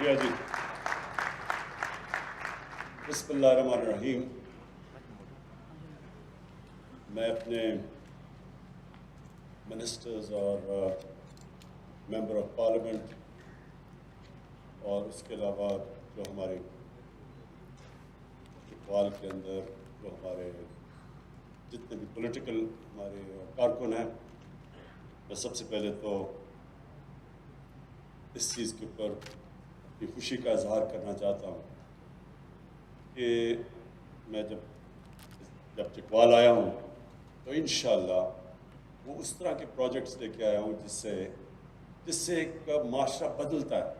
شکریہ جی. بسم اللہ الرحمن الرحیم. میں اپنے منسٹرز اور ممبر آف پارلیمنٹ اور اس کے علاوہ جو ہمارے اقبال کے اندر جو ہمارے جتنے بھی پولیٹیکل ہمارے کارکن ہیں، میں سب سے پہلے تو اس چیز کے اوپر اپنی خوشی کا اظہار کرنا چاہتا ہوں کہ میں جب چکوال آیا ہوں تو انشاءاللہ وہ اس طرح کے پروجیکٹس لے کے آیا ہوں جس سے ایک معاشرہ بدلتا ہے.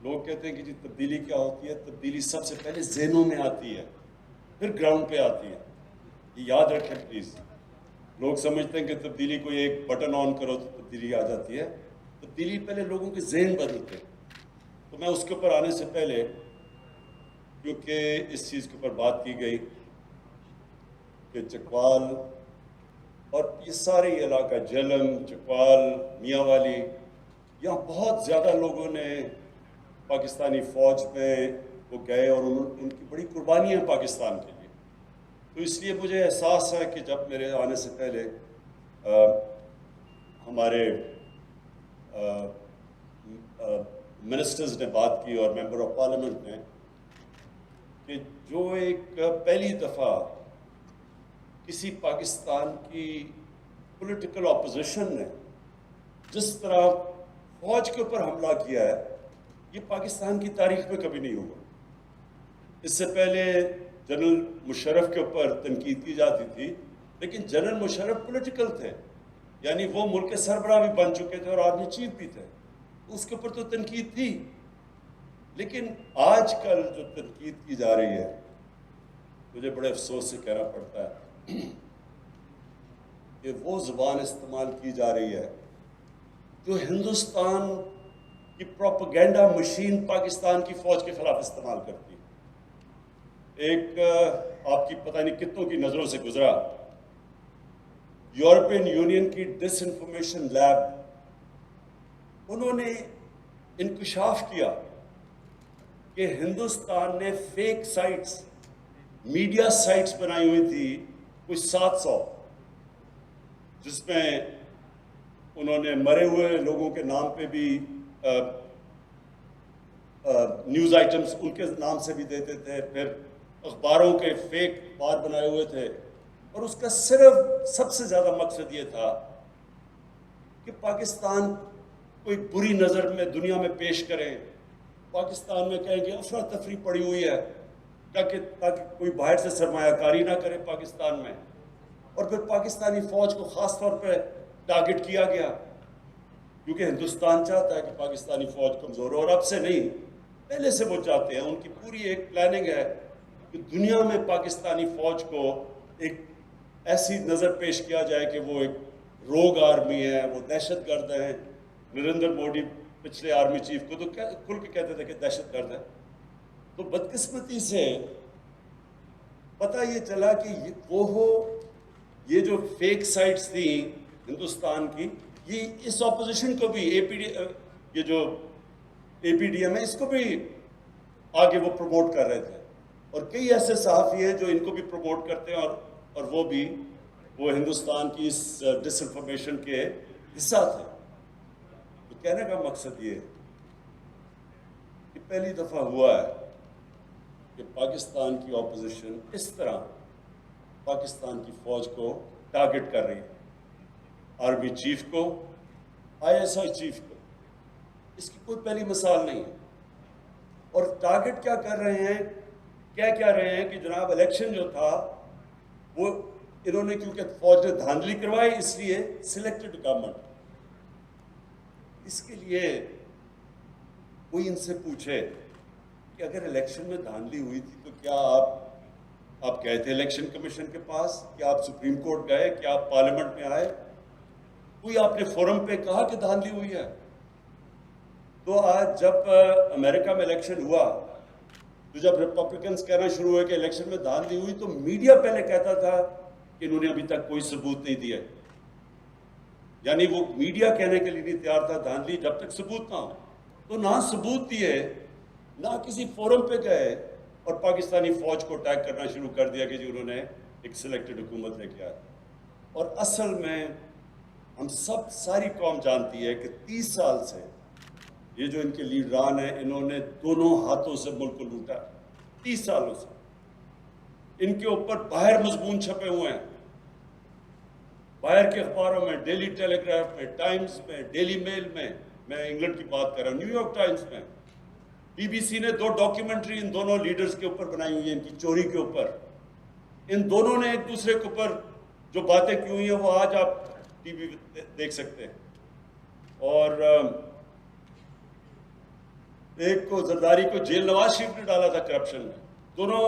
لوگ کہتے ہیں کہ جی تبدیلی کیا ہوتی ہے؟ تبدیلی سب سے پہلے ذہنوں میں آتی ہے، پھر گراؤنڈ پہ آتی ہے. یہ یاد رکھیں پلیز. لوگ سمجھتے ہیں کہ تبدیلی کوئی ایک بٹن آن کرو تو تبدیلی آ جاتی ہے. تبدیلی پہلے لوگوں کے ذہن بدلتے ہیں. تو میں اس کے اوپر آنے سے پہلے، کیونکہ اس چیز کے اوپر بات کی گئی کہ چکوال اور یہ سارے علاقہ جہلم، چکوال، میاں والی، یہاں بہت زیادہ لوگوں نے پاکستانی فوج میں وہ گئے اور ان کی بڑی قربانیاں پاکستان کے لیے. تو اس لیے مجھے احساس ہے کہ جب میرے آنے سے پہلے ہمارے منسٹرز نے بات کی اور ممبر آف پارلیمنٹ نے کہ جو ایک پہلی دفعہ کسی پاکستان کی پولیٹیکل اپوزیشن نے جس طرح فوج کے اوپر حملہ کیا ہے، یہ پاکستان کی تاریخ میں کبھی نہیں ہوا. اس سے پہلے جنرل مشرف کے اوپر تنقید کی جاتی تھی، لیکن جنرل مشرف پولیٹیکل تھے، یعنی وہ ملک کے سربراہ بھی بن چکے تھے اور آرمی چیف بھی تھے. اس کے اوپر تو تنقید تھی. لیکن آج کل جو تنقید کی جا رہی ہے، مجھے بڑے افسوس سے کہنا پڑتا ہے کہ وہ زبان استعمال کی جا رہی ہے جو ہندوستان کی پروپیگنڈا مشین پاکستان کی فوج کے خلاف استعمال کرتی ہے. ایک آپ کی پتہ نہیں کتنوں کی نظروں سے گزرا، یورپین یونین کی ڈس انفارمیشن لیب، انہوں نے انکشاف کیا کہ ہندوستان نے فیک سائٹس، میڈیا سائٹس بنائی ہوئی تھی کچھ 700، جس میں انہوں نے مرے ہوئے لوگوں کے نام پہ بھی نیوز آئٹمس ان کے نام سے بھی دیتے تھے، پھر اخباروں کے فیک اخبار بنائے ہوئے تھے. اور اس کا صرف سب سے زیادہ مقصد یہ تھا کہ پاکستان کوئی بری نظر میں دنیا میں پیش کریں، پاکستان میں کہیں کہ افراتفری پڑی ہوئی ہے تاکہ کوئی باہر سے سرمایہ کاری نہ کرے پاکستان میں. اور پھر پاکستانی فوج کو خاص طور پہ ٹارگٹ کیا گیا، کیونکہ ہندوستان چاہتا ہے کہ پاکستانی فوج کمزور ہو، اور اب سے نہیں، پہلے سے وہ چاہتے ہیں. ان کی پوری ایک پلاننگ ہے کہ دنیا میں پاکستانی فوج کو ایک ایسی نظر پیش کیا جائے کہ وہ ایک روگ آرمی ہے، وہ دہشت گرد ہیں. نریندر مودی پچھلے آرمی چیف کو تو کھل کے کہتے تھے کہ دہشت گرد ہے. تو بدقسمتی سے پتہ یہ چلا کہ یہ جو فیک سائٹس تھیں ہندوستان کی، یہ اس اپوزیشن کو بھی یہ جو اے پی ڈی ایم ہے، اس کو بھی آگے وہ پروموٹ کر رہے تھے. اور کئی ایسے صحافی ہیں جو ان کو بھی پروموٹ کرتے ہیں اور وہ ہندوستان کی اس ڈس انفارمیشن کے حصہ تھے. تو کہنے کا مقصد یہ ہے کہ پہلی دفعہ ہوا ہے کہ پاکستان کی اپوزیشن اس طرح پاکستان کی فوج کو ٹارگٹ کر رہی ہے، آرمی چیف کو، آئی ایس آئی چیف کو. اس کی کوئی پہلی مثال نہیں ہے. اور ٹارگٹ کیا کر رہے ہیں، کیا رہے ہیں کہ جناب الیکشن جو تھا وہ انہوں نے، کیونکہ فوج نے دھاندلی کروائی، اس لیے سلیکٹڈ گورنمنٹ. اس کے لیے کوئی ان سے پوچھے کہ اگر الیکشن میں دھاندلی ہوئی تھی تو کیا آپ گئے تھے الیکشن کمیشن کے پاس؟ کیا آپ سپریم کورٹ گئے؟ کیا آپ پارلیمنٹ میں آئے؟ کوئی آپ نے فورم پہ کہا کہ دھاندلی ہوئی ہے؟ تو آج جب امریکہ میں الیکشن ہوا تو جب ریپبلکنز کہنا شروع ہوئے کہ الیکشن میں دھاندلی ہوئی، تو میڈیا پہلے کہتا تھا کہ انہوں نے ابھی تک کوئی ثبوت نہیں دیا. یعنی وہ میڈیا کہنے کے لیے نہیں تیار تھا دھاندلی جب تک ثبوت نہ ہو. تو نہ ثبوت دیے، نہ کسی فورم پہ گئے اور پاکستانی فوج کو اٹیک کرنا شروع کر دیا کہ جی انہوں نے ایک سلیکٹڈ حکومت لے کے آئے. اور اصل میں ہم سب ساری قوم جانتی ہے کہ 30 سال سے یہ جو ان کے لیڈران ہیں انہوں نے دونوں ہاتھوں سے ملک کو لوٹا. 30 سالوں سے ان کے اوپر باہر مضمون چھپے ہوئے ہیں، باہر کے اخباروں میں، ڈیلی ٹیلی گراف میں، ٹائمز میں، ڈیلی میل میں، میں انگلینڈ کی بات کر رہا ہوں، نیو یارک ٹائمز میں. بی بی سی نے 2 ڈاکیومنٹری ان دونوں لیڈرز کے اوپر بنائی ہوئی ہیں، ان کی چوری کے اوپر. ان دونوں نے ایک دوسرے کے اوپر جو باتیں کی ہوئی ہیں وہ آج آپ ٹی وی دیکھ سکتے ہیں. اور ایک کو زرداری کو جیل نواز شریف نے ڈالا تھا کرپشن میں. دونوں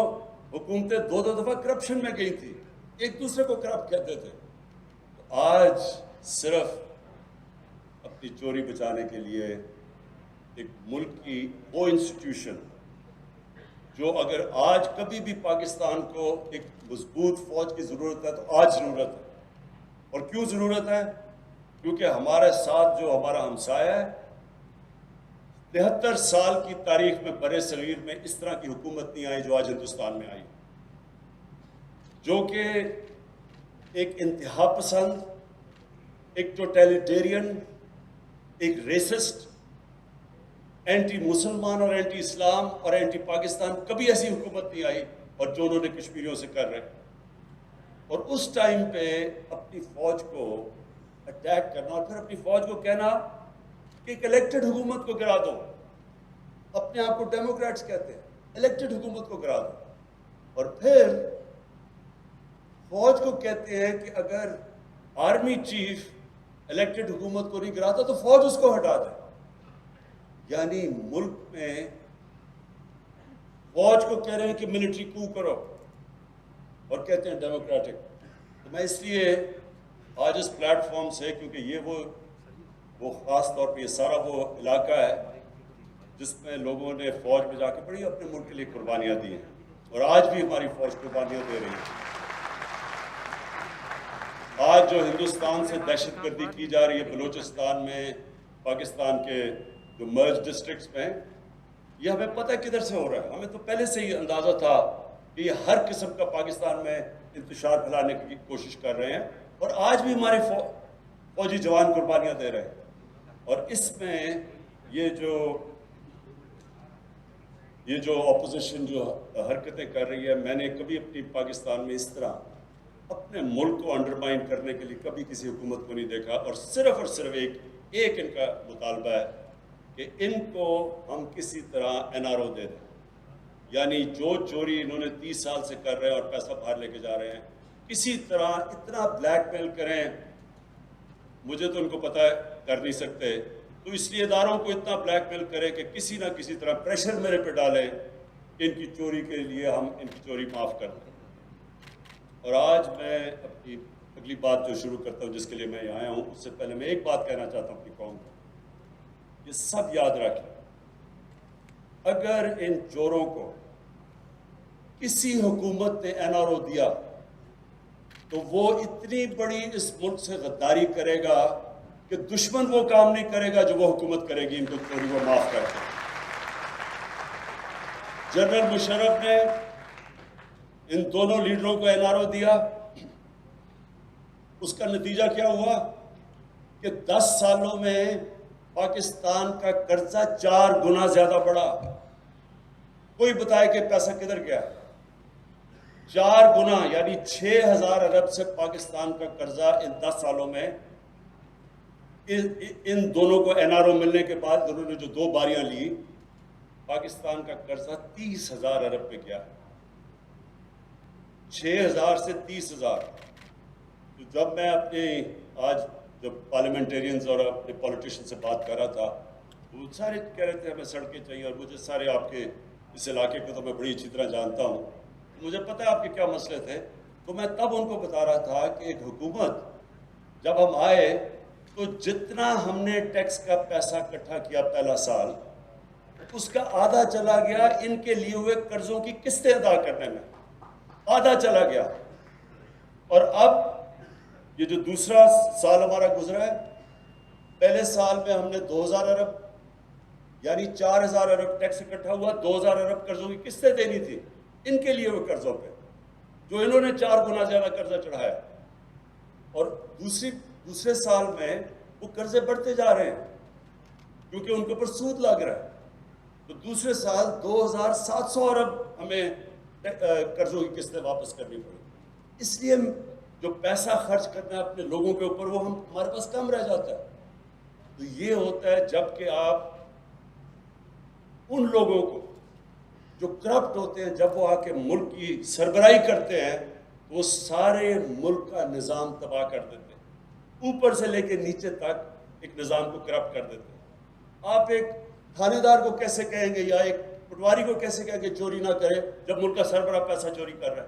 حکومتیں 2 دفعہ کرپشن میں گئی تھی، ایک دوسرے کو کرپٹ کہتے تھے. آج صرف اپنی چوری بچانے کے لیے ایک ملک کی وہ انسٹیٹیوشن جو اگر آج کبھی بھی پاکستان کو ایک مضبوط فوج کی ضرورت ہے تو آج ضرورت ہے. اور کیوں ضرورت ہے؟ کیونکہ ہمارے ساتھ جو ہمارا ہمسایہ ہے، 73 سال کی تاریخ میں برِ صغیر میں اس طرح کی حکومت نہیں آئی جو آج ہندوستان میں آئی، جو کہ ایک انتہا پسند، ایک ٹوٹیلیٹیرین، ایک ریسسٹ، اینٹی مسلمان اور اینٹی اسلام اور اینٹی پاکستان، کبھی ایسی حکومت نہیں آئی اور جو انہوں نے کشمیریوں سے کر رہے. اور اس ٹائم پہ اپنی فوج کو اٹیک کرنا اور پھر اپنی فوج کو کہنا کہ ایک الیکٹڈ حکومت کو گرا دو. اپنے آپ کو ڈیموکریٹس کہتے ہیں، الیکٹڈ حکومت کو گرا دو. اور پھر فوج کو کہتے ہیں کہ اگر آرمی چیف الیکٹڈ حکومت کو نہیں گراتا تو فوج اس کو ہٹا دے. یعنی ملک میں فوج کو کہہ رہے ہیں کہ ملٹری کو کرو اور کہتے ہیں ڈیموکریٹک. تو میں اس لیے آج اس پلیٹ فارم سے، کیونکہ یہ وہ خاص طور پہ یہ سارا وہ علاقہ ہے جس میں لوگوں نے فوج میں جا کے بڑی اپنے ملک کے لیے قربانیاں دی ہیں اور آج بھی ہماری فوج قربانیاں دے رہی ہے. آج جو ہندوستان سے دہشت گردی کی جا رہی ہے بلوچستان میں، پاکستان کے جو مرج ڈسٹرکٹس میں، یہ ہمیں پتہ کدھر سے ہو رہا ہے. ہمیں تو پہلے سے ہی اندازہ تھا کہ یہ ہر قسم کا پاکستان میں انتشار پھیلانے کی کوشش کر رہے ہیں اور آج بھی ہمارے فوجی جوان قربانیاں دے رہے ہیں. اور اس میں یہ جو اپوزیشن جو حرکتیں کر رہی ہے، میں نے کبھی اپنی پاکستان میں اس طرح اپنے ملک کو انڈرمائن کرنے کے لیے کبھی کسی حکومت کو نہیں دیکھا. اور صرف ایک ان کا مطالبہ ہے کہ ان کو ہم کسی طرح NRO دے دیں. یعنی جو چوری انہوں نے 30 سال سے کر رہے ہیں اور پیسہ باہر لے کے جا رہے ہیں، کسی طرح اتنا بلیک میل کریں. مجھے تو ان کو پتہ ہے کر نہیں سکتے، تو اس لیے اداروں کو اتنا بلیک میل کریں کہ کسی نہ کسی طرح پریشر میرے پہ ڈالیں کہ ان کی چوری کے لیے ہم ان کی چوری معاف کر دیں. اور آج میں اپنی اگلی بات جو شروع کرتا ہوں جس کے لیے میں یہاں آیا ہوں، اس سے پہلے میں ایک بات کہنا چاہتا ہوں اپنی قوم کو. یہ سب یاد رکھیں، اگر ان چوروں کو کسی حکومت نے NRO دیا تو وہ اتنی بڑی اس ملک سے غداری کرے گا کہ دشمن وہ کام نہیں کرے گا جو وہ حکومت کرے گی ان کو چوری وہ معاف کر کے. جنرل مشرف نے ان دونوں لیڈروں کو NRO دیا، اس کا نتیجہ کیا ہوا کہ 10 سالوں میں پاکستان کا قرضہ 4 گنا زیادہ بڑھا. کوئی بتائے کہ پیسہ کدھر گیا؟ 4 گنا، یعنی 6,000 ارب سے پاکستان کا قرضہ ان 10 سالوں میں. ان دونوں کو NRO ملنے کے بعد انہوں نے جو 2 باریاں لی، پاکستان کا قرضہ 30,000 ارب پہ گیا. 6,000 سے 30,000. تو جب میں اپنے آج جب پارلیمنٹیرینز اور اپنے پولیٹیشن سے بات کر رہا تھا، وہ سارے کہہ رہے تھے ہمیں سڑکیں چاہیے، اور مجھے سارے آپ کے اس علاقے کو تو میں بڑی اچھی طرح جانتا ہوں، مجھے پتہ ہے آپ کے کیا مسئلے تھے. تو میں تب ان کو بتا رہا تھا کہ ایک حکومت جب ہم آئے تو جتنا ہم نے ٹیکس کا پیسہ اکٹھا کیا پہلا سال، اس کا آدھا چلا گیا ان کے لیے ہوئے قرضوں کی قسطیں ادا کرنے میں، آدھا چلا گیا. اور اب یہ جو دوسرا سال ہمارا گزرا ہے، پہلے سال میں ہم نے 2,000 ارب یعنی 4,000 ارب ٹیکس اکٹھا ہوا، 2,000 ارب قرضوں کی قسطیں دینی تھی ان کے لیے وہ قرضوں پہ، جو انہوں نے 4 گنا زیادہ قرضہ چڑھایا، اور دوسرے سال میں وہ قرضے بڑھتے جا رہے ہیں کیونکہ ان کے اوپر سود لگ رہا ہے، تو دوسرے سال 2,700 ارب ہمیں قرضوں کی قسطیں واپس کرنی پڑی. اس لیے جو پیسہ خرچ کرنا ہے اپنے لوگوں کے اوپر وہ ہمارے پاس کم رہ جاتا ہے. تو یہ ہوتا ہے جب کہ آپ ان لوگوں کو جو کرپٹ ہوتے ہیں، جب وہ آ کے ملک کی سربراہی کرتے ہیں تو وہ سارے ملک کا نظام تباہ کر دیتے ہیں، اوپر سے لے کے نیچے تک ایک نظام کو کرپٹ کر دیتے ہیں. آپ ایک تھانے دار کو کیسے کہیں گے یا ایک پٹواری کو کیسے کہیں گے چوری نہ کرے جب ملک کا سربراہ پیسہ چوری کر رہا ہے؟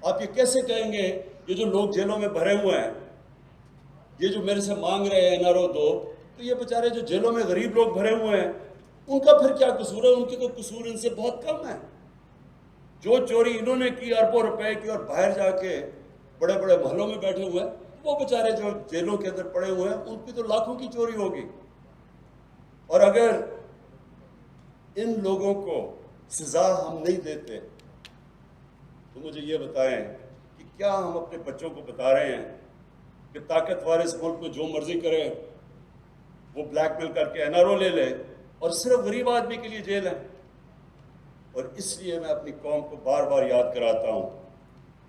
آپ یہ کیسے کہیں گے یہ جو لوگ جیلوں میں بھرے ہوئے ہیں، یہ جو میرے سے مانگ رہے ہیں NRO دو، تو یہ بیچارے جو جیلوں میں غریب لوگ بھرے ہوئے ہیں ان کا پھر کیا قصور ہے؟ ان کے تو قصور ان سے بہت کم ہے. جو چوری انہوں نے کی اربوں روپے کی اور باہر جا کے بڑے بڑے محلوں میں بیٹھے ہوئے ہیں، وہ بیچارے جو جیلوں کے اندر پڑے ہوئے ہیں ان کی تو لاکھوں کی چوری ہوگی. اور اگر ان لوگوں کو سزا ہم نہیں دیتے تو مجھے یہ بتائیں کہ کیا ہم اپنے بچوں کو بتا رہے ہیں کہ طاقتور اس ملک میں جو مرضی کرے، وہ بلیک میل کر کے NRO لے لے اور صرف غریب آدمی کے لیے جیل ہے؟ اور اس لیے میں اپنی قوم کو بار بار یاد کراتا ہوں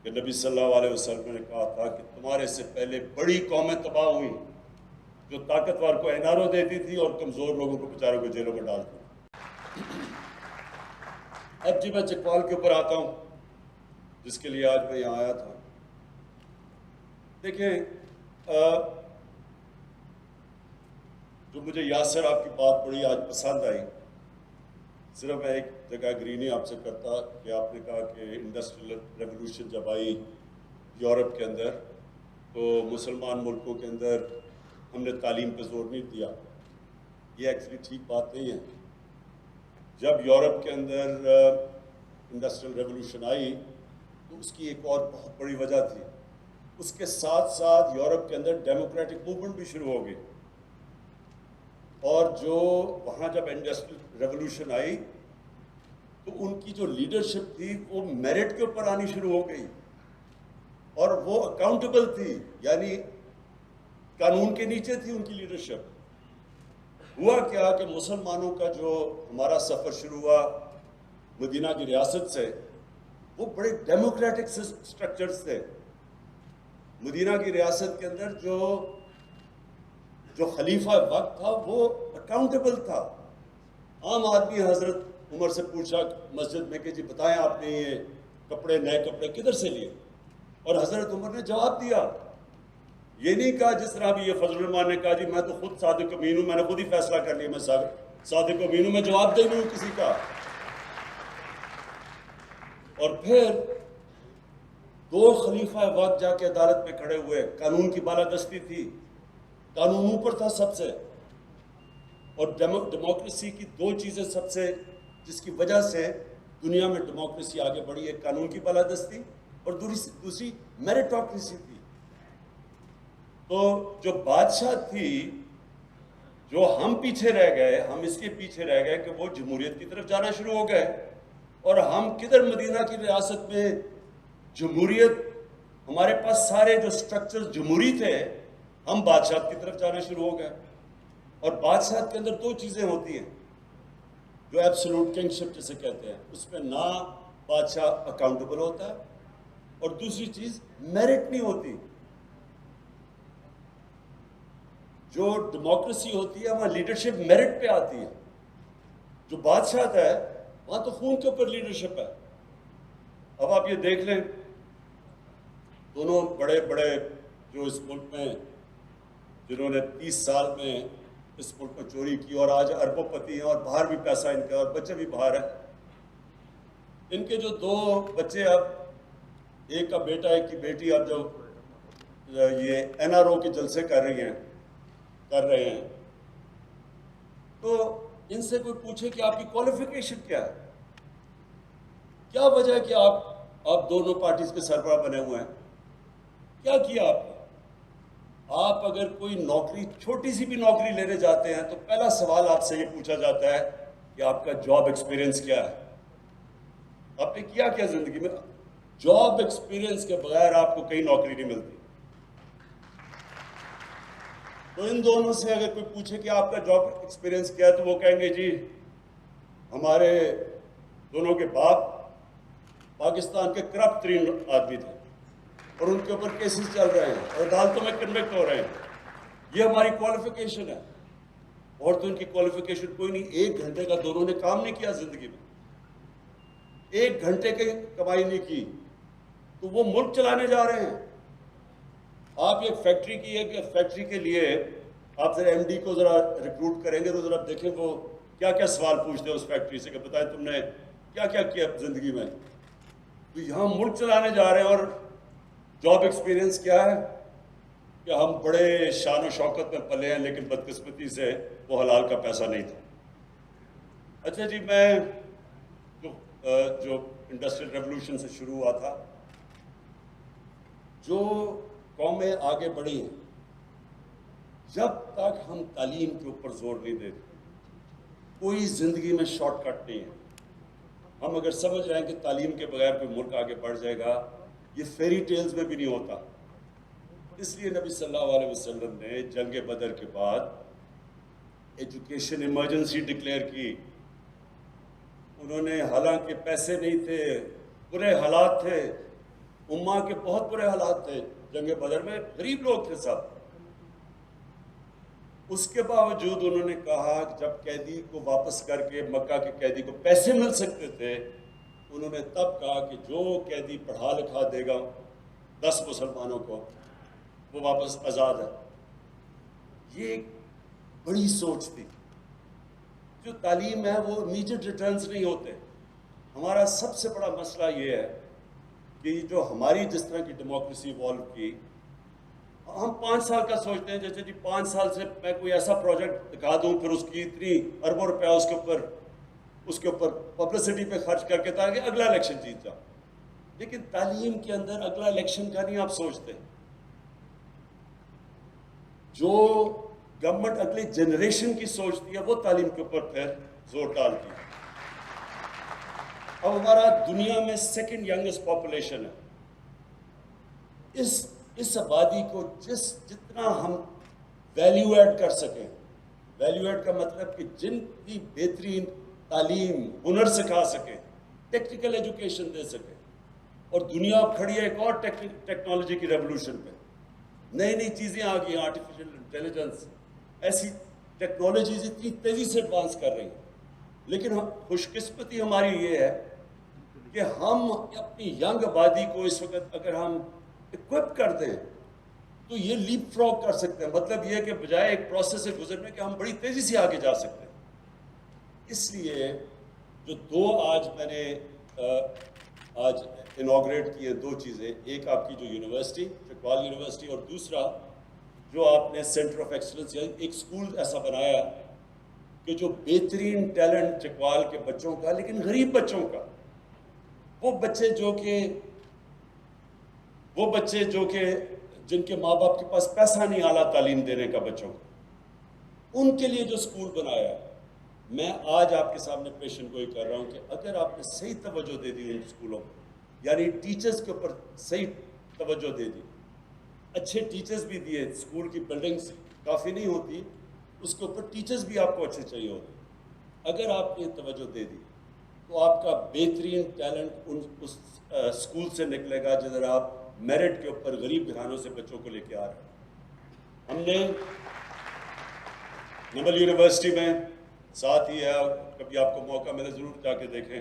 کہ نبی صلی اللہ علیہ وسلم نے کہا تھا کہ تمہارے سے پہلے بڑی قومیں تباہ ہوئیں جو طاقتور کو NRO دیتی تھی اور کمزور لوگوں کو بیچاروں کو جیلوں میں ڈالتی. اب جی میں چکوال کے اوپر آتا ہوں جس کے لیے آج میں یہاں آیا تھا. دیکھیں، جو مجھے یاسر آپ کی بات بڑی آج پسند آئی، صرف میں ایک جگہ اگری نہیں آپ سے کرتا کہ آپ نے کہا کہ انڈسٹریل ریولوشن جب آئی یورپ کے اندر تو مسلمان ملکوں کے اندر ہم نے تعلیم پہ زور نہیں دیا. یہ ایکچولی ٹھیک بات نہیں ہے. جب یورپ کے اندر انڈسٹریل ریولوشن آئی تو اس کی ایک اور بہت بڑی وجہ تھی، اس کے ساتھ ساتھ یورپ کے اندر ڈیموکریٹک موومنٹ بھی شروع ہو گئی، اور جو وہاں جب انڈسٹریل ریولوشن آئی تو ان کی جو لیڈرشپ تھی وہ میرٹ کے اوپر آنی شروع ہو گئی اور وہ اکاؤنٹیبل تھی، یعنی قانون کے نیچے تھی ان کی لیڈرشپ. ہوا کیا کہ مسلمانوں کا جو ہمارا سفر شروع ہوا مدینہ کی ریاست سے، وہ بڑے ڈیموکریٹک سٹرکچرز تھے. مدینہ کی ریاست کے اندر جو خلیفہ وقت تھا وہ اکاؤنٹیبل تھا. عام آدمی حضرت عمر سے پوچھا مسجد میں کہ جی بتائیں آپ نے یہ کپڑے، نئے کپڑے کدھر سے لیے؟ اور حضرت عمر نے جواب دیا. یہ نہیں کہا جس طرح بھی یہ فضل الرحمان نے کہا جی میں تو خود صادق امین ہوں، میں نے خود ہی فیصلہ کر لیا، میں صادق امین ہوں، میں جواب دے نہیں ہوں کسی کا. اور پھر 2 خلیفہ وقت جا کے عدالت میں کھڑے ہوئے، قانون کی بالادستی تھی، قانون اوپر تھا سب سے. اور ڈیموکریسی کی 2 چیزیں سب سے جس کی وجہ سے دنیا میں ڈیموکریسی آگے بڑھی، ایک قانون کی بالادستی اور دوسری میریٹوکریسی تھی. تو جو بادشاہ تھی، جو ہم پیچھے رہ گئے، ہم اس کے پیچھے رہ گئے کہ وہ جمہوریت کی طرف جانا شروع ہو گئے، اور ہم کدھر مدینہ کی ریاست میں جمہوریت، ہمارے پاس سارے جو سٹرکچر جمہوری تھے، ہم بادشاہت کی طرف جانا شروع ہو گئے. اور بادشاہت کے اندر 2 چیزیں ہوتی ہیں جو ایبسولوٹ کنگشپ جسے کہتے ہیں، اس میں نہ بادشاہ اکاؤنٹیبل ہوتا ہے اور دوسری چیز میرٹ نہیں ہوتی. جو ڈیموکریسی ہوتی ہے وہاں لیڈرشپ میرٹ پہ آتی ہے، جو بادشاہت ہے وہاں تو خون کے اوپر لیڈرشپ ہے. اب آپ یہ دیکھ لیں، دونوں بڑے بڑے جو اس ملک میں جنہوں نے 30 سال میں اس ملک میں چوری کی اور آج اربوں پتی ہیں اور باہر بھی پیسہ ان کا اور بچے بھی باہر ہیں، ان کے جو 2 بچے، اب ایک کا بیٹا ایک کی بیٹی اب جو یہ NRO کے جلسے کر رہے ہیں، تو ان سے کوئی پوچھے کہ آپ کی کوالیفیکیشن کیا ہے، کیا وجہ ہے کہ آپ دونوں پارٹیز کے سربراہ بنے ہوئے ہیں، کیا کیا آپ نے؟ آپ اگر کوئی نوکری، چھوٹی سی بھی نوکری لینے جاتے ہیں تو پہلا سوال آپ سے یہ پوچھا جاتا ہے کہ آپ کا جاب ایکسپیرینس کیا ہے، آپ نے کیا کیا زندگی میں. جاب ایکسپیرینس کے بغیر آپ کو کہیں نوکری نہیں ملتی. تو ان دونوں سے اگر کوئی پوچھے کہ آپ کا جاب ایکسپیرینس کیا ہے تو وہ کہیں گے جی ہمارے دونوں کے باپ پاکستان کے کرپٹ ترین آدمی تھے اور ان کے اوپر کیسز چل رہے ہیں اور عدالتوں میں کنوکٹ ہو رہے ہیں. یہ ہماری کوالیفیکیشن ہے. اور تو ان کی کوالیفیکیشن کوئی نہیں. 1 گھنٹے کا دونوں نے کام نہیں کیا زندگی میں, 1 گھنٹے کی کمائی نہیں کی, تو وہ ملک چلانے جا رہے ہیں. آپ ایک فیکٹری کی ہے کہ فیکٹری کے لیے آپ ذرا ایم ڈی کو ذرا ریکروٹ کریں گے تو ذرا دیکھیں وہ کیا کیا سوال پوچھتے ہیں اس فیکٹری سے کہ بتائیں تم نے کیا کیا کیا زندگی میں. تو یہاں ملک چلانے جا رہے ہیں اور جاب ایکسپیرینس کیا ہے کہ ہم بڑے شان و شوکت میں پلے ہیں لیکن بدقسمتی سے وہ حلال کا پیسہ نہیں تھا. اچھا جی, میں جو انڈسٹریل ریولوشن سے شروع ہوا تھا, جو قومیں آگے بڑھی ہیں, جب تک ہم تعلیم کے اوپر زور نہیں دیتے کوئی زندگی میں شارٹ کٹ نہیں ہے. ہم اگر سمجھ رہے ہیں کہ تعلیم کے بغیر کوئی ملک آگے بڑھ جائے گا, یہ فیری ٹیلز میں بھی نہیں ہوتا. اس لیے نبی صلی اللہ علیہ وسلم نے جنگ بدر کے بعد ایجوکیشن ایمرجنسی ڈکلیئر کی. انہوں نے, حالانکہ پیسے نہیں تھے, برے حالات تھے, امہ کے بہت برے حالات تھے, جنگ بدر میں غریب لوگ تھے سب, اس کے باوجود انہوں نے کہا کہ جب قیدی کو واپس کر کے مکہ کے قیدی کو پیسے مل سکتے تھے, انہوں نے تب کہا کہ جو قیدی پڑھا لکھا دے گا 10 مسلمانوں کو وہ واپس آزاد ہے. یہ ایک بڑی سوچ تھی. جو تعلیم ہے وہ امیجیٹ ریٹرنز نہیں ہوتے. ہمارا سب سے بڑا مسئلہ یہ ہے کہ جو ہماری جس طرح کی ڈیموکریسی ایوالو کی, ہم 5 سال کا سوچتے ہیں جیسے جی 5 سال سے میں کوئی ایسا پروجیکٹ دکھا دوں, پھر اس کی اتنی اربوں روپیہ اس کے اوپر پبلسٹی پہ خرچ کر کے تاکہ اگلا الیکشن جیت جاؤ. لیکن تعلیم کے اندر اگلا الیکشن کا نہیں آپ سوچتے. جو گورنمنٹ اگلی جنریشن کی سوچتی ہے وہ تعلیم کے اوپر پھر زور ڈالتی ہے. اب ہمارا دنیا میں 2nd ینگسٹ پاپولیشن ہے. اس آبادی کو جتنا ہم ویلیو ایڈ کر سکیں, ویلیو ایڈ کا مطلب کہ جن کی بہترین تعلیم, ہنر سکھا سکیں, ٹیکنیکل ایجوکیشن دے سکیں. اور دنیا کھڑی ہے ایک اور ٹیکنالوجی کی ریولوشن پہ. نئی نئی چیزیں آ گئی ہیں, آرٹیفیشل انٹیلیجنس, ایسی ٹیکنالوجیز اتنی تیزی سے ایڈوانس کر رہی ہیں. لیکن خوش قسمتی ہماری یہ ہے کہ ہم اپنی ینگ آبادی کو اس وقت اگر ہم اکوپ کر دیں تو یہ لیپ فراگ کر سکتے ہیں. مطلب یہ کہ بجائے ایک پروسیس سے گزرنے کے ہم بڑی تیزی سے آگے جا سکتے ہیں. اس لیے جو 2 آج میں نے آج انوگریٹ کی ہیں 2 چیزیں, ایک آپ کی جو یونیورسٹی, چکوال یونیورسٹی, اور دوسرا جو آپ نے سینٹر آف ایکسلنس, ایک اسکول ایسا بنایا کہ جو بہترین ٹیلنٹ چکوال کے بچوں کا, لیکن غریب بچوں کا, وہ بچے جو کہ جن کے ماں باپ کے پاس پیسہ نہیں اعلیٰ تعلیم دینے کا بچوں کو, ان کے لیے جو اسکول بنایا ہے. میں آج آپ کے سامنے پیشن گوئی کر رہا ہوں کہ اگر آپ نے صحیح توجہ دے دی ان اسکولوں کو, یعنی ٹیچرز کے اوپر صحیح توجہ دے دی, اچھے ٹیچرز بھی دیے, اسکول کی بلڈنگز کافی نہیں ہوتی, اس کے اوپر ٹیچرز بھی آپ کو اچھے چاہیے ہوتے, اگر آپ نے توجہ دے دی تو آپ کا بہترین ٹیلنٹ اس اسکول سے نکلے گا جدھر آپ میرٹ کے اوپر غریب گھرانوں سے بچوں کو لے کے آ رہے ہیں. ہم نے نمل یونیورسٹی میں ساتھ ہی ہے, کبھی آپ کو موقع ملے ضرور جا کے دیکھیں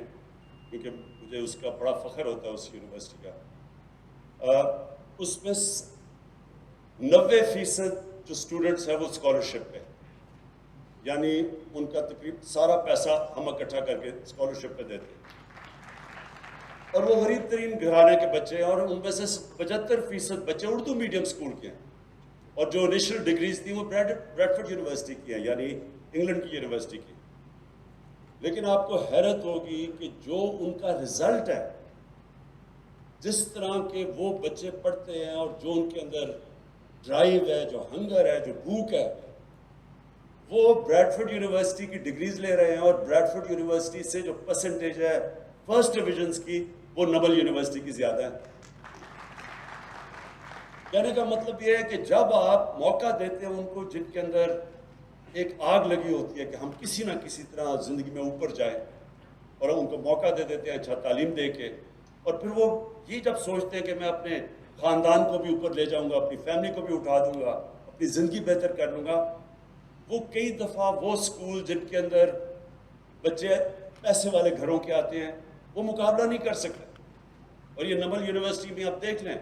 کیونکہ مجھے اس کا بڑا فخر ہوتا ہے اس یونیورسٹی کا. اس میں 90% جو اسٹوڈنٹس ہیں وہ اسکالرشپ پہ, یعنی ان کا تقریباً سارا پیسہ ہم اکٹھا کر کے اسکالرشپ پہ دیتے ہیں, اور وہ غریب ترین گھرانے کے بچے ہیں, اور ان میں سے 75% بچے اردو میڈیم اسکول کے ہیں, اور جو انیشل ڈگریز تھیں وہ بریڈفورڈ یونیورسٹی کی ہیں, یعنی انگلینڈ کی یونیورسٹی کی. لیکن آپ کو حیرت ہوگی کہ جو ان کا رزلٹ ہے, جس طرح کے وہ بچے پڑھتے ہیں اور جو ان کے اندر ڈرائیو ہے, جو ہنگر ہے, جو بھوک ہے, وہ بریڈفورڈ یونیورسٹی کی ڈگریز لے رہے ہیں, اور بریڈفورڈ یونیورسٹی سے جو پرسنٹیج ہے فرسٹ ڈویژنز کی وہ نبل یونیورسٹی کی زیادہ ہے. کہنے کا مطلب یہ ہے کہ جب آپ موقع دیتے ہیں ان کو جن کے اندر ایک آگ لگی ہوتی ہے کہ ہم کسی نہ کسی طرح زندگی میں اوپر جائیں, اور ان کو موقع دے دیتے ہیں اچھا تعلیم دے کے, اور پھر وہ یہ جب سوچتے ہیں کہ میں اپنے خاندان کو بھی اوپر لے جاؤں گا, اپنی فیملی کو بھی اٹھا دوں گا, اپنی زندگی بہتر کر لوں گا, وہ کئی دفعہ وہ اسکول جن کے اندر بچے پیسے والے گھروں کے آتے ہیں وہ مقابلہ نہیں کر سکتے. اور یہ نبل یونیورسٹی میں آپ دیکھ لیں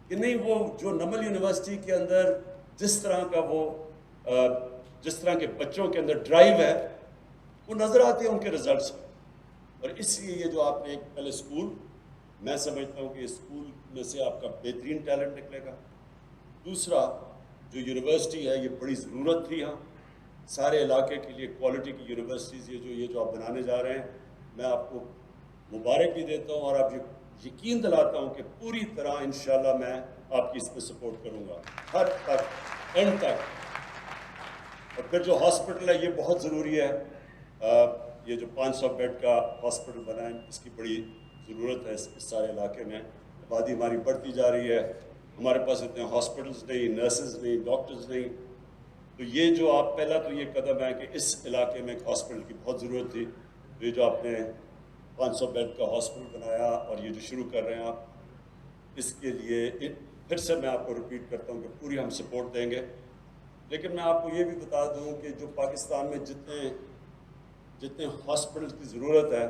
کہ نہیں, وہ جو نبل یونیورسٹی کے اندر جس طرح کے بچوں کے اندر ڈرائیو ہے وہ نظر آتے ہیں ان کے رزلٹس میں. اور اس لیے یہ جو آپ نے ایک پہلے اسکول, میں سمجھتا ہوں کہ اسکول میں سے آپ کا بہترین ٹیلنٹ نکلے گا. دوسرا جو یونیورسٹی ہے یہ بڑی ضرورت تھی یہاں سارے علاقے کے لیے, کوالٹی کی یونیورسٹیز یہ جو آپ بنانے جا رہے ہیں, میں آپ کو مبارک بھی دیتا ہوں, اور آپ یقین دلاتا ہوں کہ پوری طرح انشاءاللہ میں آپ کی اس پہ سپورٹ کروں گا ہر تک اینڈ تک. اور پھر جو ہاسپٹل ہے یہ بہت ضروری ہے, یہ جو 500 بیڈ کا ہاسپٹل بنا ہے اس کی بڑی ضرورت ہے اس سارے علاقے میں. آبادی ہماری بڑھتی جا رہی ہے, ہمارے پاس اتنے ہاسپٹلز نہیں, نرسز نہیں, ڈاکٹرز نہیں. تو یہ جو آپ پہلا تو یہ قدم ہے کہ اس علاقے میں ایک ہاسپٹل کی بہت ضرورت تھی. یہ جو آپ نے 500 بیڈ کا ہاسپٹل بنایا اور یہ جو شروع کر رہے ہیں آپ, اس کے لیے پھر سے میں آپ کو ریپیٹ کرتا ہوں کہ پوری ہم سپورٹ دیں گے. لیکن میں آپ کو یہ بھی بتا دوں کہ جو پاکستان میں جتنے ہاسپٹل کی ضرورت ہے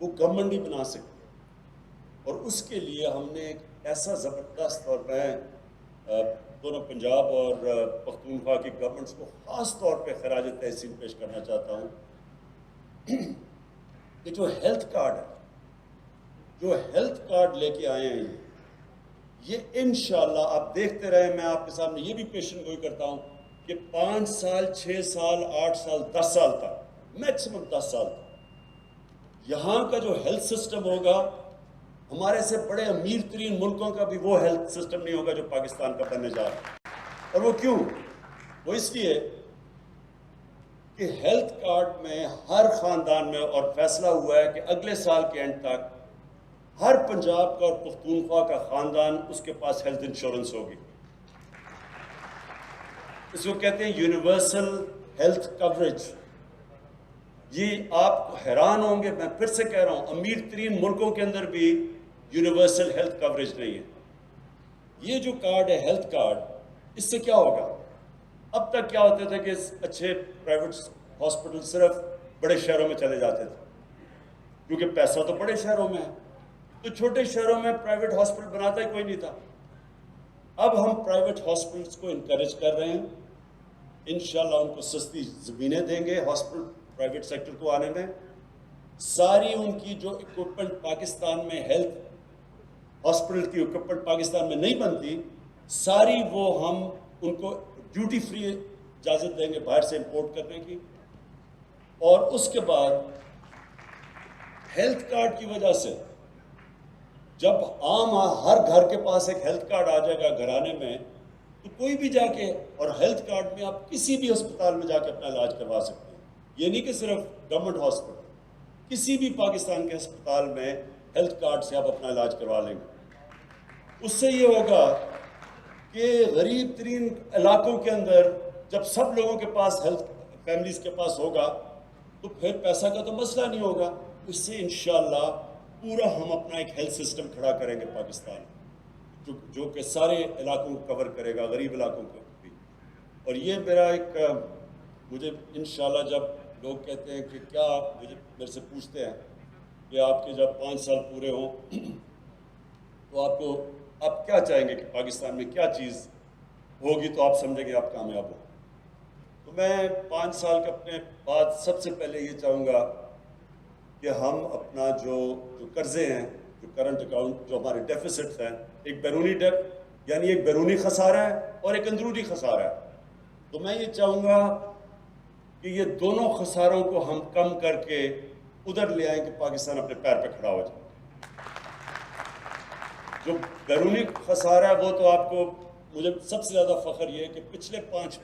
وہ گورنمنٹ نہیں بنا سکتی, اور اس کے لیے ہم نے ایک ایسا زبردست, اور میں دونوں پنجاب اور پختونخوا کی گورنمنٹس کو خاص طور پہ خراج تحسین پیش کرنا چاہتا ہوں کہ جو ہیلتھ کارڈ ہے, جو ہیلتھ کارڈ لے کے آئے ہیں یہ انشاءاللہ آپ دیکھتے رہے. میں آپ کے سامنے یہ بھی پیشن گوئی کرتا ہوں کہ 5 سال 6 سال 8 سال 10 سال تک, میکسیمم 10 سال تک یہاں کا جو ہیلتھ سسٹم ہوگا ہمارے سے بڑے امیر ترین ملکوں کا بھی وہ ہیلتھ سسٹم نہیں ہوگا جو پاکستان کا بننے جا رہا ہے. اور وہ کیوں؟ وہ اس لیے کہ ہیلتھ کارڈ میں ہر خاندان میں, اور فیصلہ ہوا ہے کہ اگلے سال کے اینڈ تک ہر پنجاب کا اور پختونخوا کا خاندان اس کے پاس ہیلتھ انشورنس ہوگی. اس کو کہتے ہیں یونیورسل ہیلتھ کوریج. یہ آپ حیران ہوں گے, میں پھر سے کہہ رہا ہوں, امیر ترین ملکوں کے اندر بھی یونیورسل ہیلتھ کوریج نہیں ہے. یہ جو کارڈ ہے ہیلتھ کارڈ, اس سے کیا ہوگا؟ اب تک کیا ہوتے تھے کہ اچھے پرائیویٹ ہاسپٹل صرف بڑے شہروں میں چلے جاتے تھے کیونکہ پیسہ تو بڑے شہروں میں ہے, تو چھوٹے شہروں میں پرائیویٹ ہاسپٹل بناتا ہی کوئی نہیں تھا. اب ہم پرائیویٹ ہاسپٹلس کو انکریج کر رہے ہیں, انشاءاللہ ان کو سستی زمینیں دیں گے ہاسپٹل پرائیویٹ سیکٹر کو آنے میں. ساری ان کی جو اکوپمنٹ پاکستان میں ہیلتھ ہاسپٹل کی اکوپمنٹ پاکستان میں نہیں بنتی, ساری وہ ہم ان کو ڈیوٹی فری اجازت دیں گے باہر سے امپورٹ کرنے کی. اور اس کے بعد ہیلتھ کارڈ کی وجہ سے جب عام ہر گھر کے پاس ایک ہیلتھ کارڈ آ جائے گا گھرانے میں, تو کوئی بھی جا کے, اور ہیلتھ کارڈ میں آپ کسی بھی ہسپتال میں جا کے اپنا علاج کروا سکتے ہیں. یہ نہیں کہ صرف گورنمنٹ ہاسپٹل, کسی بھی پاکستان کے ہسپتال میں ہیلتھ کارڈ سے آپ اپنا علاج کروا لیں گے. اس سے یہ ہوگا کہ غریب ترین علاقوں کے اندر جب سب لوگوں کے پاس ہیلتھ فیملیز کے پاس ہوگا تو پھر پیسہ کا تو مسئلہ نہیں ہوگا. اس سے انشاءاللہ پورا ہم اپنا ایک ہیلتھ سسٹم کھڑا کریں گے پاکستان, جو کہ سارے علاقوں کو کور کرے گا, غریب علاقوں کو بھی. اور یہ میرا ایک, مجھے انشاءاللہ جب لوگ کہتے ہیں کہ کیا, میرے سے پوچھتے ہیں کہ آپ کے جب 5 سال پورے ہوں تو آپ کیا چاہیں گے کہ پاکستان میں کیا چیز ہوگی تو آپ سمجھیں گے آپ کامیاب ہو. تو میں 5 سال کے اپنے بعد سب سے پہلے یہ چاہوں گا کہ ہم اپنا جو قرضے ہیں, جو کرنٹ اکاؤنٹ, جو ہمارے ڈیفیسٹس ہیں, ایک بیرونی ڈیپ یعنی ایک بیرونی خسارہ ہے اور ایک اندرونی خسارہ ہے, تو میں یہ چاہوں گا کہ یہ دونوں خساروں کو ہم کم کر کے ادھر لے آئیں کہ پاکستان اپنے پیر پہ کھڑا ہو جائے. جو بیرونی خسارہ ہے وہ تو آپ کو مجھے سب سے زیادہ فخر یہ ہے کہ پچھلے 5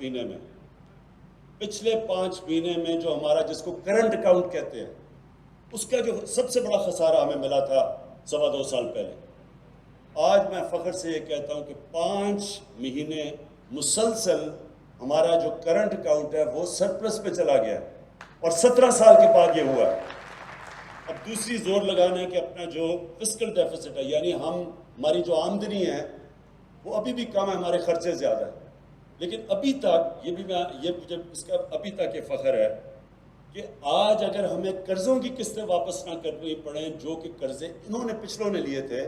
مہینے میں جو ہمارا جس کو کرنٹ اکاؤنٹ کہتے ہیں اس کا جو سب سے بڑا خسارہ ہمیں ملا تھا 2.25 سال پہلے، آج میں فخر سے یہ کہتا ہوں کہ 5 مہینے مسلسل ہمارا جو کرنٹ اکاؤنٹ ہے وہ سرپلس پہ چلا گیا اور 17 سال کے بعد یہ ہوا ہے۔ اب دوسری زور لگانا ہے کہ اپنا جو فسکل ڈیفیسٹ ہے، یعنی ہماری جو آمدنی ہے وہ ابھی بھی کم ہے، ہمارے خرچے زیادہ ہیں، لیکن ابھی تک مجھے اس کا ابھی تک یہ فخر ہے کہ آج اگر ہمیں قرضوں کی قسطیں واپس نہ کرنی پڑیں جو کہ قرضے انہوں نے پچھلوں نے لیے تھے،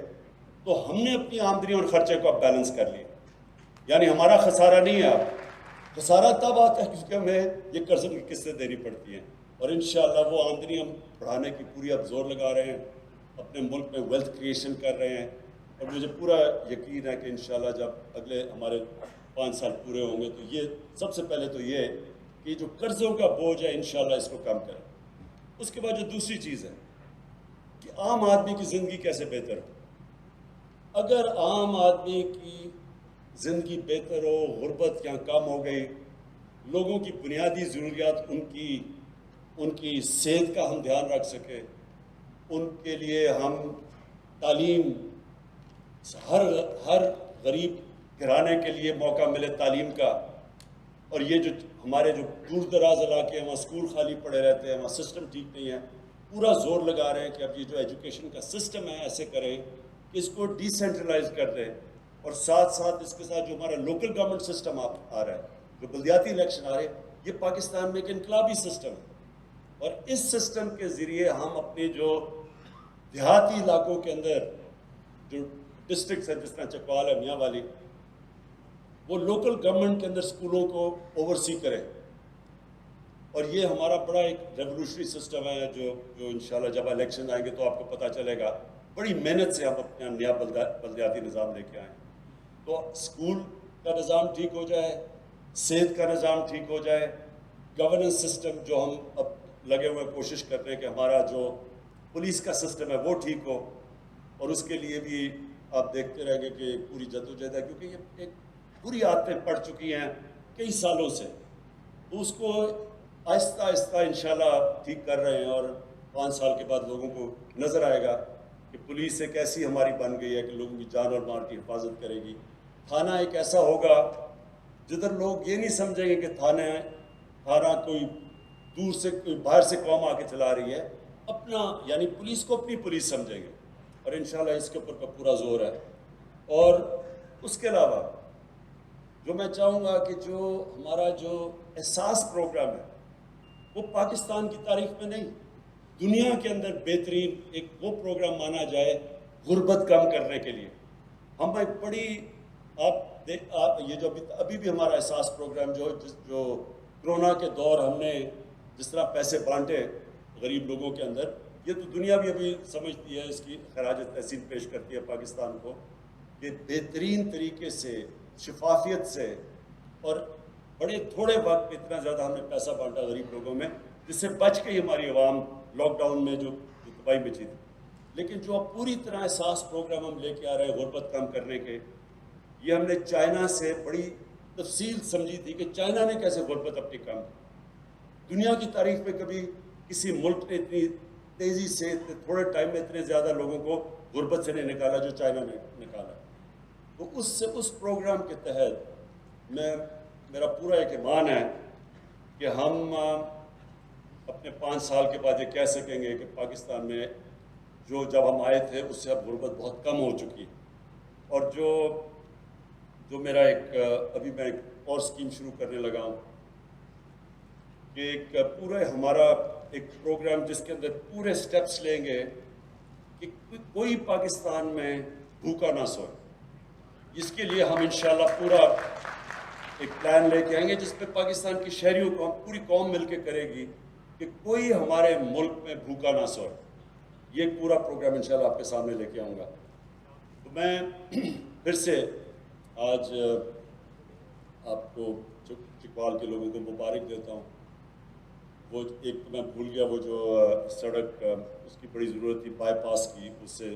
تو ہم نے اپنی آمدنی اور خرچے کو اب بیلنس کر لیا، یعنی ہمارا خسارہ نہیں ہے اب۔ خسارہ تب آتا ہے کیونکہ ہمیں یہ قرضوں کی قسطیں دینی پڑتی ہیں، اور انشاءاللہ وہ آمدنی ہم بڑھانے کی پوری اب زور لگا رہے ہیں، اپنے ملک میں ویلتھ کریشن کر رہے ہیں، اور مجھے پورا یقین ہے کہ انشاءاللہ جب اگلے ہمارے 5 سال پورے ہوں گے تو یہ سب سے پہلے تو یہ کہ جو قرضوں کا بوجھ ہے انشاءاللہ اس کو کم کریں۔ اس کے بعد جو دوسری چیز ہے کہ عام آدمی کی زندگی کیسے بہتر ہو۔ اگر عام آدمی کی زندگی بہتر ہو، غربت یہاں کم ہو گئی، لوگوں کی بنیادی ضروریات ان کی صحت کا ہم دھیان رکھ سکیں، ان کے لیے ہم تعلیم، ہر غریب گھرانے کے لیے موقع ملے تعلیم کا، اور یہ جو ہمارے جو دور دراز علاقے ہیں وہاں اسکول خالی پڑے رہتے ہیں، وہاں سسٹم ٹھیک نہیں ہے، پورا زور لگا رہے ہیں کہ اب یہ جو ایجوکیشن کا سسٹم ہے ایسے کریں کہ اس کو ڈی سینٹرلائز کر دیں، اور ساتھ ساتھ اس کے ساتھ جو ہمارا لوکل گورنمنٹ سسٹم آ رہا ہے، جو بلدیاتی الیکشن آ رہے ہیں، یہ پاکستان میں ایک انقلابی سسٹم ہے، اور اس سسٹم کے ذریعے ہم اپنے جو دیہاتی علاقوں کے اندر جو ڈسٹرکٹس ہیں، جس طرح چکوال ہے، میاں والی، وہ لوکل گورنمنٹ کے اندر اسکولوں کو اوورسی کریں، اور یہ ہمارا بڑا ایک ریولوشنری سسٹم ہے جو انشاءاللہ جب الیکشن آئیں گے تو آپ کو پتہ چلے گا، بڑی محنت سے ہم اپنا نیا بلدیاتی نظام لے کے آئیں، تو اسکول کا نظام ٹھیک ہو جائے، صحت کا نظام ٹھیک ہو جائے، گورننس سسٹم جو ہم اب لگے ہوئے کوشش کر رہے ہیں کہ ہمارا جو پولیس کا سسٹم ہے وہ ٹھیک ہو، اور اس کے لیے بھی آپ دیکھتے رہیں گے کہ پوری جدوجہد ہے، کیونکہ یہ ایک بری عادتیں پڑ چکی ہیں کئی سالوں سے، تو اس کو آہستہ آہستہ انشاءاللہ ٹھیک کر رہے ہیں، اور 5 سال کے بعد لوگوں کو نظر آئے گا کہ پولیس ایک ایسی ہماری بن گئی ہے کہ لوگوں کی جان اور مال کی حفاظت کرے گی۔ تھانہ ایک ایسا ہوگا جدھر لوگ یہ نہیں سمجھیں گے کہ تھانہ کوئی دور سے کوئی باہر سے قوم آ کے چلا رہی ہے، اپنا یعنی پولیس کو اپنی پولیس سمجھیں گے، اور انشاءاللہ اس کے اوپر پورا زور ہے۔ اور اس کے علاوہ جو میں چاہوں گا کہ جو ہمارا جو احساس پروگرام ہے وہ پاکستان کی تاریخ میں نہیں، دنیا کے اندر بہترین ایک وہ پروگرام مانا جائے غربت کم کرنے کے لیے۔ ہم ایک بڑی یہ جو ابھی بھی ہمارا احساس پروگرام جو کرونا کے دور ہم نے جس طرح پیسے بانٹے غریب لوگوں کے اندر، یہ تو دنیا بھی ابھی سمجھتی ہے، اس کی خراج تحسین پیش کرتی ہے پاکستان کو کہ بہترین طریقے سے، شفافیت سے، اور بڑے تھوڑے وقت میں اتنا زیادہ ہم نے پیسہ بانٹا غریب لوگوں میں، جس سے بچ گئی ہماری عوام لاک ڈاؤن میں جو تباہی مچی تھی۔ لیکن جو اب پوری طرح احساس پروگرام ہم لے کے آ رہے ہیں غربت کم کرنے کے، یہ ہم نے چائنا سے بڑی تفصیل سمجھی تھی کہ چائنا نے کیسے غربت اپنی کم کی۔ دنیا کی تاریخ میں کبھی کسی ملک نے اتنی تیزی سے تھوڑے ٹائم میں اتنے زیادہ لوگوں کو غربت سے نہیں نکالا جو چائنا نے نکالا۔ تو اس پروگرام کے تحت میرا پورا ایک ایمان ہے کہ ہم اپنے 5 سال کے بعد یہ کہہ سکیں گے کہ پاکستان میں جو جب ہم آئے تھے اس سے اب غربت بہت کم ہو چکی، اور جو میرا ابھی میں ایک اور اسکیم شروع کرنے لگا ہوں کہ ایک پورا ہمارا ایک پروگرام جس کے اندر پورے سٹیپس لیں گے کہ کوئی پاکستان میں بھوکا نہ سوئے۔ اس کے لیے ہم انشاءاللہ پورا ایک پلان لے کے آئیں گے جس پہ پاکستان کی شہریوں کو پوری قوم مل کے کرے گی کہ کوئی ہمارے ملک میں بھوکا نہ سوئے۔ یہ پورا پروگرام انشاءاللہ آپ کے سامنے لے کے آؤں گا۔ تو میں پھر سے آج آپ کو چکوال کے لوگوں کو مبارک دیتا ہوں۔ وہ ایک تو میں بھول گیا، وہ جو سڑک اس کی بڑی ضرورت تھی بائی پاس کی، اس سے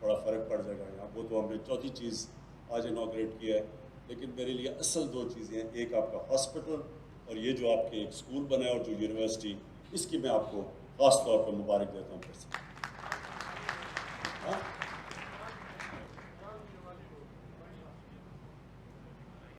بڑا فرق پڑ جائے گا یہاں، وہ تو ہم نے چوتھی چیز آج انوگریٹ کیا ہے۔ لیکن میرے لیے اصل دو چیزیں ہیں، ایک آپ کا ہاسپٹل اور یہ جو آپ کے ایک اسکول بنا ہے اور جو یونیورسٹی، اس کی میں آپ کو خاص طور پر مبارک دیتا ہوں پھر سے.